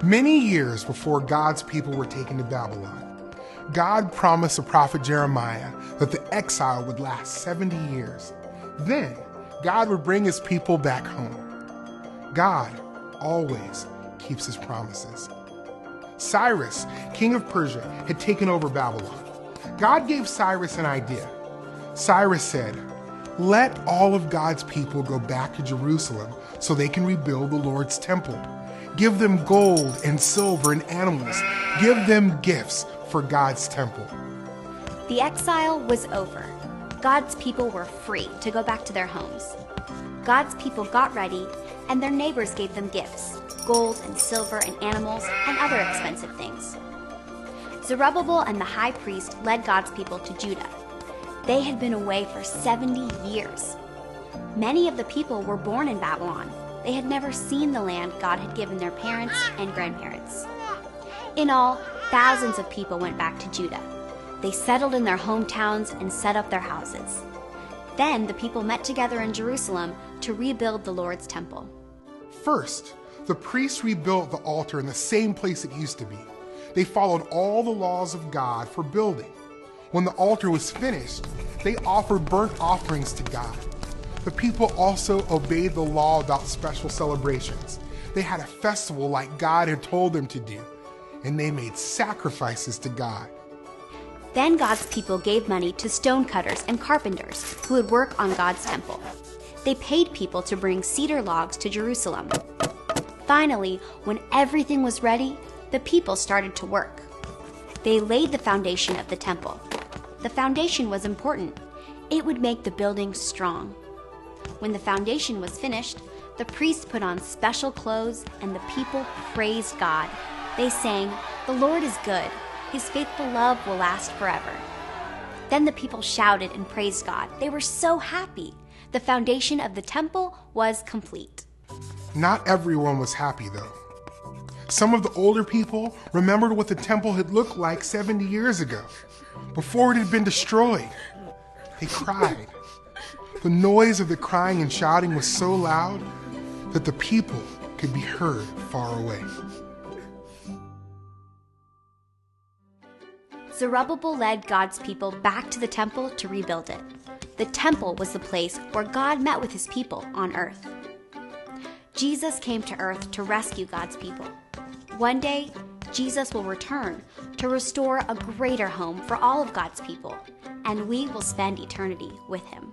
Many years before God's people were taken to Babylon, God promised the prophet Jeremiah that the exile would last 70 years. Then, God would bring his people back home. God always keeps his promises. Cyrus, king of Persia, had taken over Babylon. God gave Cyrus an idea. Cyrus said, "Let all of God's people go back to Jerusalem so they can rebuild the Lord's temple. Give them gold and silver and animals. Give them gifts for God's temple." The exile was over. God's people were free to go back to their homes. God's people got ready, and their neighbors gave them gifts, gold and silver and animals and other expensive things. Zerubbabel and the high priest led God's people to Judah. They had been away for 70 years. Many of the people were born in Babylon. They had never seen the land God had given their parents and grandparents. In all, thousands of people went back to Judah. They settled in their hometowns and set up their houses. Then the people met together in Jerusalem to rebuild the Lord's temple. First, the priests rebuilt the altar in the same place it used to be. They followed all the laws of God for building. When the altar was finished, they offered burnt offerings to God. The people also obeyed the law about special celebrations. They had a festival like God had told them to do, and they made sacrifices to God. Then God's people gave money to stonecutters and carpenters who would work on God's temple. They paid people to bring cedar logs to Jerusalem. Finally, when everything was ready, the people started to work. They laid the foundation of the temple. The foundation was important. It would make the building strong. When the foundation was finished, the priests put on special clothes and the people praised God. They sang, "The Lord is good. His faithful love will last forever." Then the people shouted and praised God. They were so happy. The foundation of the temple was complete. Not everyone was happy, though. Some of the older people remembered what the temple had looked like 70 years ago, before it had been destroyed. They cried. The noise of the crying and shouting was so loud that the people could be heard far away. Zerubbabel led God's people back to the temple to rebuild it. The temple was the place where God met with his people on earth. Jesus came to earth to rescue God's people. One day, Jesus will return to restore a greater home for all of God's people, and we will spend eternity with him.